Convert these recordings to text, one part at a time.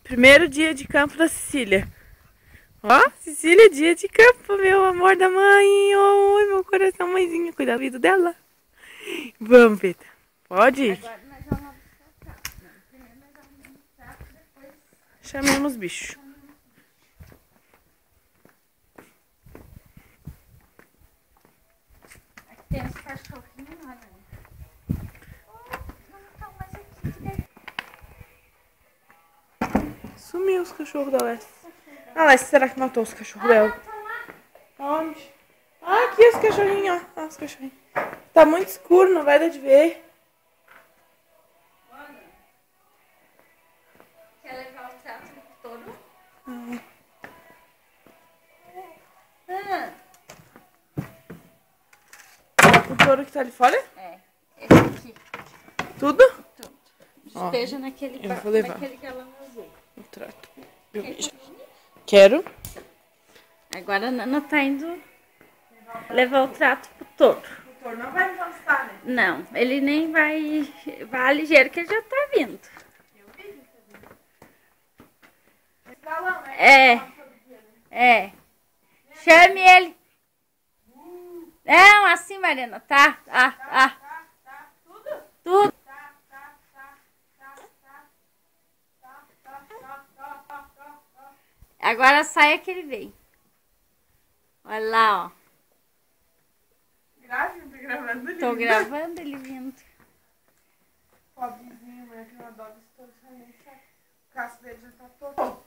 Primeiro dia de campo da Cecília. Ó, Cecília, dia de campo, meu amor da mãe. Oi, meu coração, mãezinha. Cuida da vida dela. Vamos, Pita. Pode ir. Agora nós vamos buscar. Primeiro nós vamos buscar, depois... Chamemos os bichos. Aqui tem os cachorrinhos, olha. Não estão mais aqui. Sumiu os cachorros da Alessia. A Alessia, será que matou os cachorros dela? Onde? Ah, aqui os cachorrinhos, ó. Os cachorrinhos. Tá muito escuro, não vai dar de ver. Quer levar o trato todo? O touro que tá ali fora? É, esse aqui. Tudo? Tudo. Despeja Ó, naquele, eu vou levar. naquele galão azul. O trato. Quero. Agora a Nana tá indo levar o trato pro touro. O touro não vai encostar, né? Não, ele nem vai. Vai ligeiro que ele já tá vindo. Eu vi. Esse galão, né? É. Chame ele. Não, assim, Mariana, tá? Tudo. Agora saia que ele vem. Olha lá, ó. Grave, não tô gravando ele. Tô gravando ele vindo. Pobrezinho, né? Que eu adoro esse touro. O casco dele já tá todo.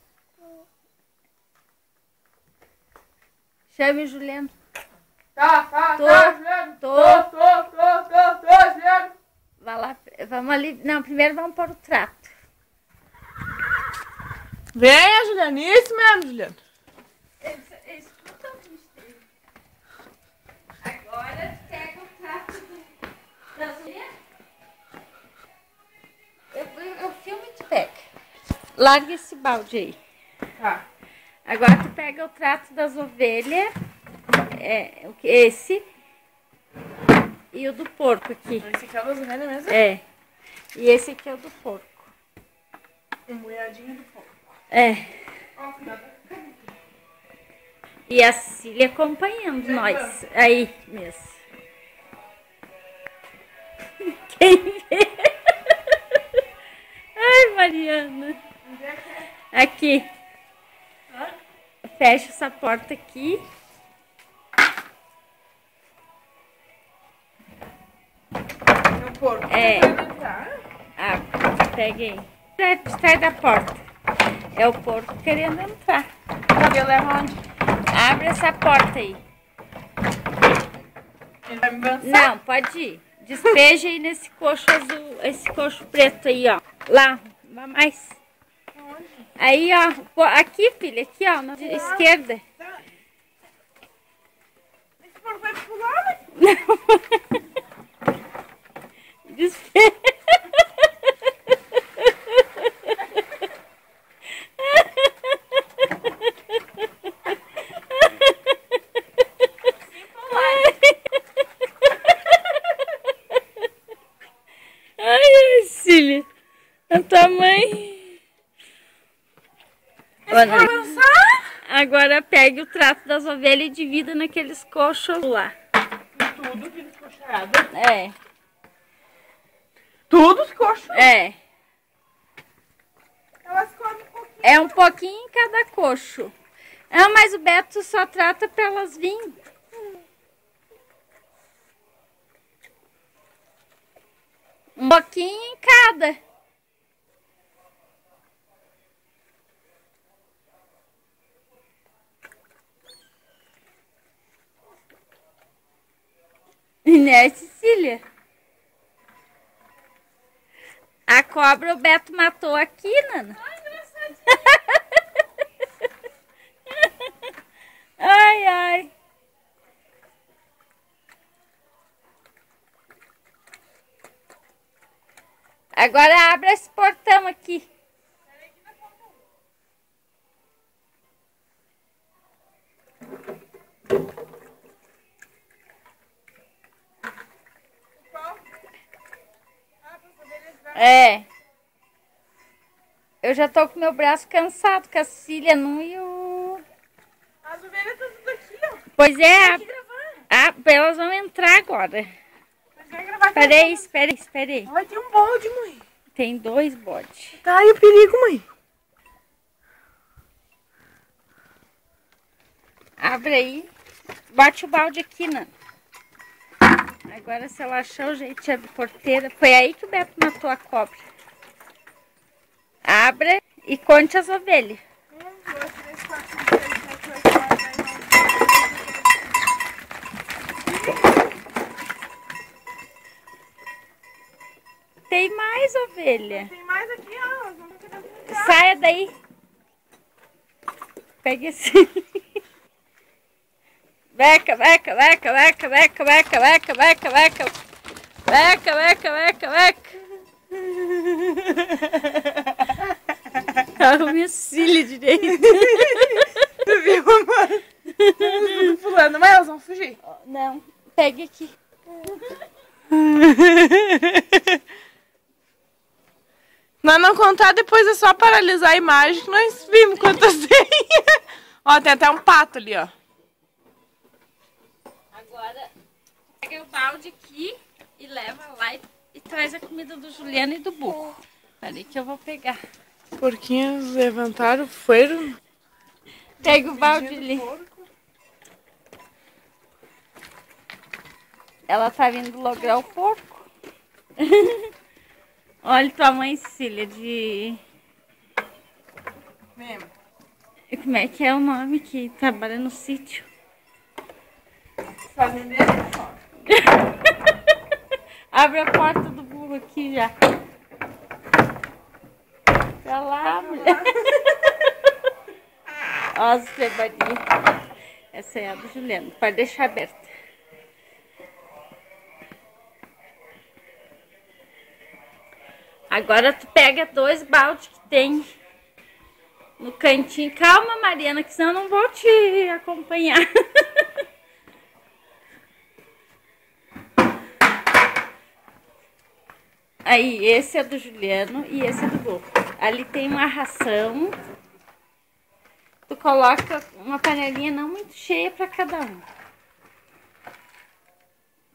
Chame o Juliano. Tá, Tô. Juliano. Tô, Juliano. Vai lá, vamos ali. Não, primeiro vamos pôr o trato. Venha, Juliano. Isso mesmo, Juliano. Agora pega o trato das mulheres. Eu filmo e tu pega. Larga esse balde aí. Tá. Agora tu pega o trato das ovelhas. Esse. E o do porco aqui. Esse aqui é o das ovelhas mesmo? É. E esse aqui é o do porco. Um molhadinho do porco. É. Ó, cuidado. E a Cecília acompanhando nós. Aí mesmo. Quem vê? Ai, Mariana. Aqui. Fecha essa porta aqui. É o porco. É. Tá? Pega aí. Sai da porta. É o porco querendo entrar. Cadê? Leva onde? Abre essa porta aí. Ele vai me avançar? Não, pode ir. Despeja aí nesse coxo azul, esse coxo preto aí, ó. Lá, vai mais. Onde? Aí, ó. Aqui, filha, aqui, ó, na esquerda. Esse porco vai pular, né? Despeja. Ai, Cecília, a tua mãe. Olha, agora pegue o trato das ovelhas e divida naqueles coxos lá. Tudo que descoxado. É. Tudo os coxos. É. Elas comem um pouquinho. É um pouquinho em cada coxo. Ah, mas o Beto só trata pra elas virem. Um pouquinho em cada. Né, Cecília? A cobra o Beto matou aqui, Nana. Ai, ai. Agora abre esse portão aqui. É. Eu já tô com meu braço cansado, com a Cecília não e o... As ovelhas estão tudo aqui, ó. Pois é. Tem que gravar. Ah, elas vão entrar agora. Mas vai gravar. Espera aí. Vai ter um bode, mãe. Tem 2 bodes. Tá aí o perigo, mãe. Abre aí. Bate o balde aqui, Nana. Agora se ela achar o jeito de abrir a porteira. Foi aí que o Beto matou a cobra. Abre e conte as ovelhas. 1, 2, 3, 4, 5, 6, 7, 8, 9, 10, 11, 12. Tem mais ovelha. Tem mais aqui, ó. Elas vão ter que Saia daí. Pegue esse. Beca. Arrume a Cecília direito. Tu viu, amor? Tudo pulando, mas elas vão fugir. Não, pegue aqui. Nós não contar, depois é só paralisar a imagem que nós vimos quantas tem. Ó, tem até um pato ali, ó. Agora, pega o balde aqui e leva lá e traz a comida do Juliano e do burro. Peraí que eu vou pegar. Os porquinhos levantaram, foram. Pega o balde ali. Ela tá vindo lograr o porco. Olha tua mãe, Cecília, de... Mesmo. Como é que é o nome que trabalha no sítio? Fazendeiro? Abre a porta do burro aqui já. Pra lá, mulher. Ó as cebadinhas. Essa é a do Juliano. Pode deixar aberta. Agora tu pega 2 baldes que tem no cantinho. Calma, Mariana, que senão eu não vou te acompanhar. Aí, esse é do Juliano e esse é do burro. Ali tem uma ração. Tu coloca uma panelinha não muito cheia para cada um.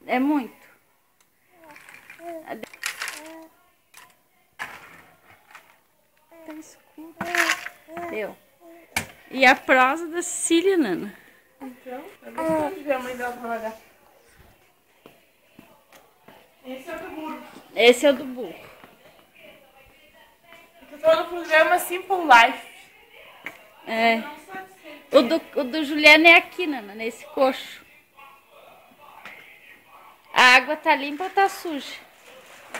É muito. Tá escuro. Deu. E a prosa da Cecília, Nana. Então, é gostoso ver a mãe dela trabalhar. Esse é o do burro. Esse é o do burro. Eu tô no programa Simple Life. É. Não satisfeito. O do Juliano é aqui, Nana, nesse coxo. A água tá limpa ou tá suja?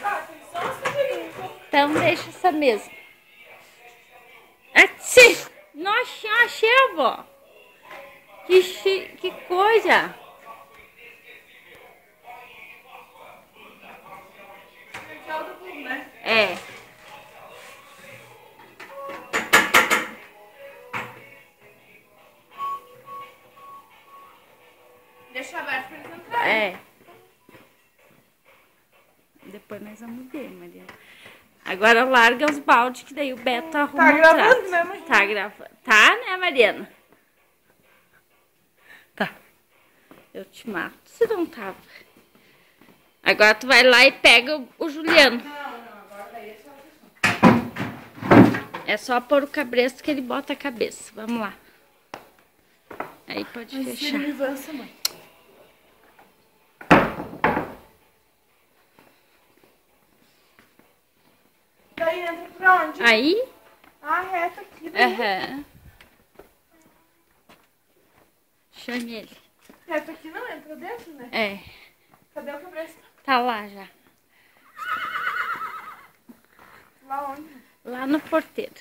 Ah, tem só uma sujeirinha. Então deixa essa mesma. Atsi! Nossa, achei, avó. Que coisa. Esse é o do burro, né? É. Deixa aberto pra eles entrarem. É. Depois nós vamos ver, Mariana. Agora larga os baldes, que daí o Beto arruma Tá o gravando, trato. né, mãe? Tá gravando. Tá, né, Mariana? Tá. Eu te mato se não tava. Agora tu vai lá e pega o Juliano. Não, agora daí é só É só pôr o cabresto que ele bota a cabeça. Vamos lá. Aí pode fechar. me avança, mãe. Daí entra pra onde? Aí? Ah, reto aqui. Daí. Aham. Chame ele. Reto aqui não entra dentro, né? É. Cadê o cabresto? Tá lá já. Lá onde? Lá no porteiro.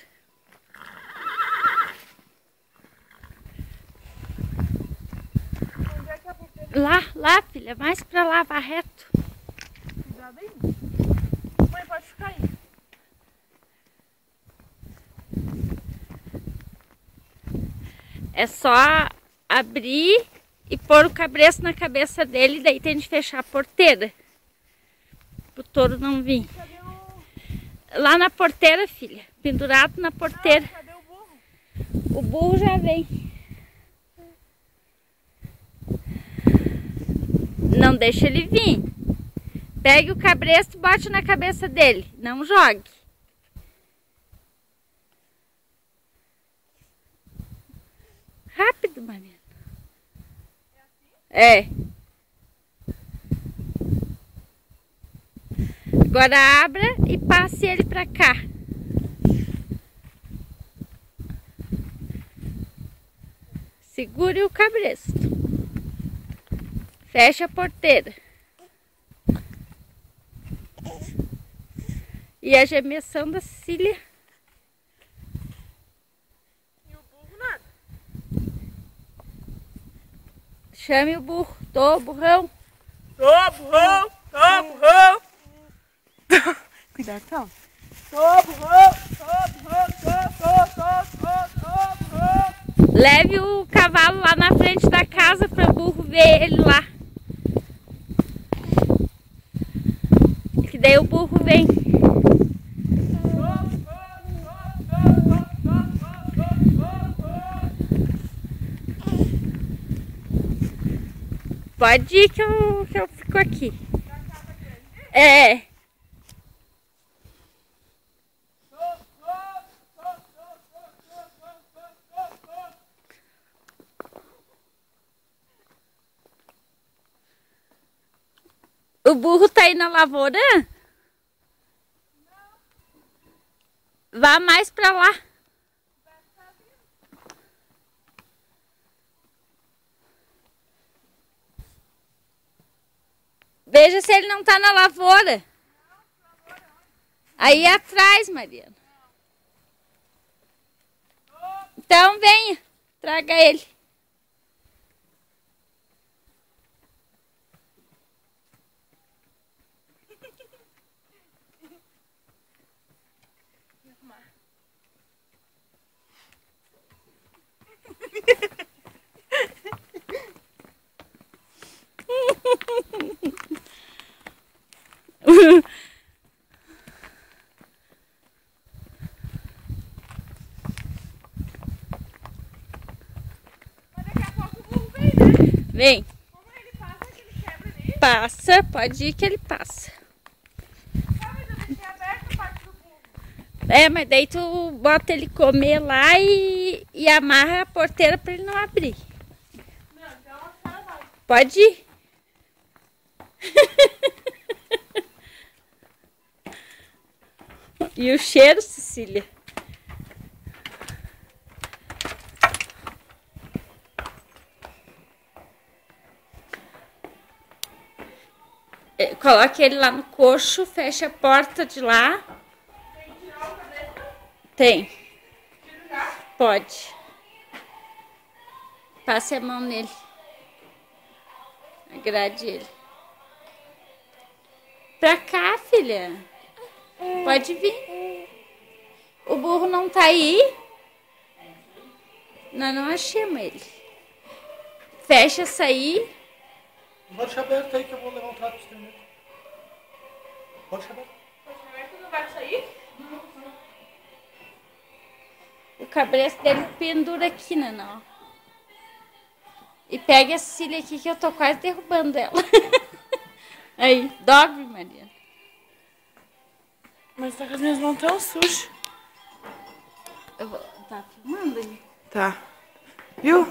Onde é que é a porteira? Lá, filha. Mais pra lá, vá reto. Cuidado aí. Mãe, pode ficar aí. É só abrir e pôr o cabresto na cabeça dele, daí tem de fechar a porteira. Pro touro não vir. Cadê o... Lá na porteira, filha. pendurado na porteira. Cadê o burro? O burro já vem. Não deixa ele vir. Pegue o cabresto e bote na cabeça dele. Não jogue. Rápido, Mariana. É. Agora abra e passe ele pra cá. Segure o cabresto. Feche a porteira. E a gemessão da Cecília. E o burro nada. Chame o burro. Tô, burrão. Tô, burrão. Tô, burrão. Cuidado, calma. Tô, burrão. Tô, burrão. Tô, burrão. Leve o cavalo lá na frente da casa para o burro ver ele lá. Que daí o burro vem. Pode ir que eu fico aqui. É. O burro tá aí na lavoura? Vá mais pra lá. Veja se ele não tá na lavoura. Aí atrás, Mariana. Então venha, traga ele. Vem. Como ele passa, que ele quebra ali? Passa, pode ir que ele passa. Mas eu deixei aberto a parte do burro. É, mas daí tu bota ele comer lá e amarra a porteira pra ele não abrir. Não, então a senhora vai. Pode ir. E o cheiro, Cecília? Coloque ele lá no coxo, fecha a porta de lá. Tem que tirar o cabelo? Tem. Tira já? Pode. Passe a mão nele. Agrade ele. Pra cá, filha. Pode vir. O burro não tá aí? Nós não achamos ele. Fecha essa aí. Pode deixar aberto aí que eu vou levar um trato pra você. Pode deixar aberto. Tu não vai sair? O cabresto dele pendura aqui, Nanó. E pega a Cecília aqui que eu tô quase derrubando ela. Aí, dobre, Mariana. Mas tá com as minhas mãos tão sujas. Tá filmando aí? Tá. Viu?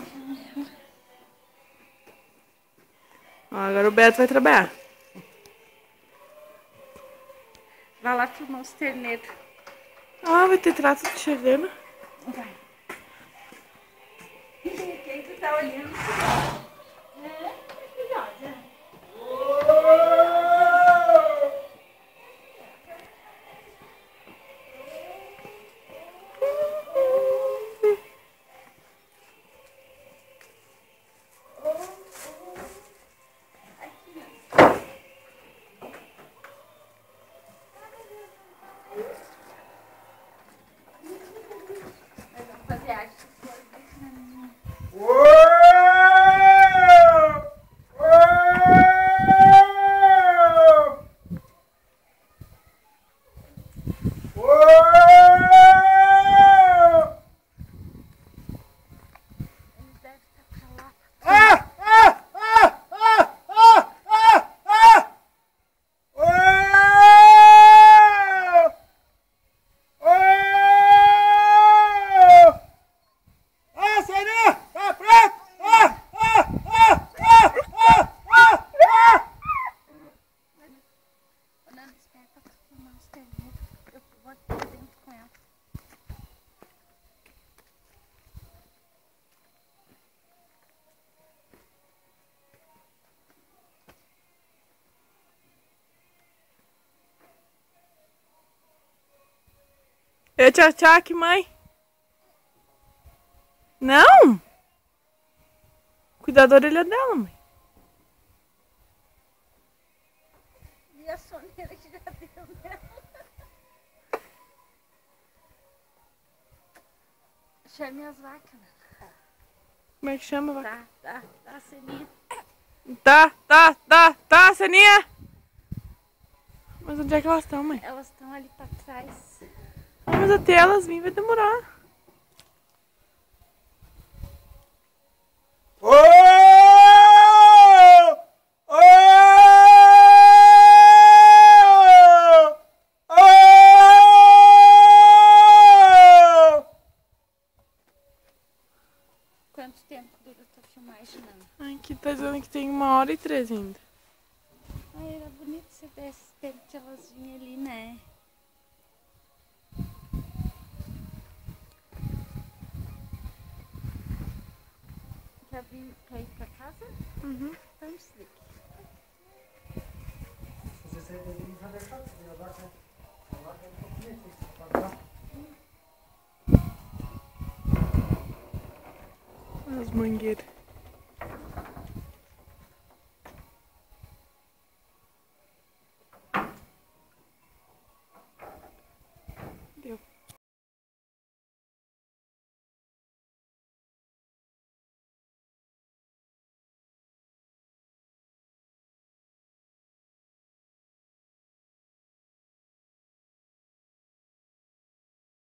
Ó, agora o Beto vai trabalhar. Vai lá filmar os terneiros. Ah, vai ter trato chegando. Vai. Quem tu tá olhando? Fazer arte. Eu tchau, tchau aqui, mãe. Não? Cuidado da orelha dela, mãe. E a soneira que já deu nela. Chame as vacas, né? Como é que chama, vaca? Tá, Celinha. Tá, Seninha. Mas onde é que elas estão, mãe? Elas estão ali pra trás. Ah, mas até elas virem vai demorar. Quanto tempo dura a tua filmagem, Nana? Ai, aqui tá dizendo que tem 1h13 ainda. Ai, era bonito se desse tempo de elas vinham ali, né? Quer ir pra casa? Uhum. Então desliga. Se você sair dali, não vai deixar. A vaca é um pouquinho, tem que pagar. As mangueiras.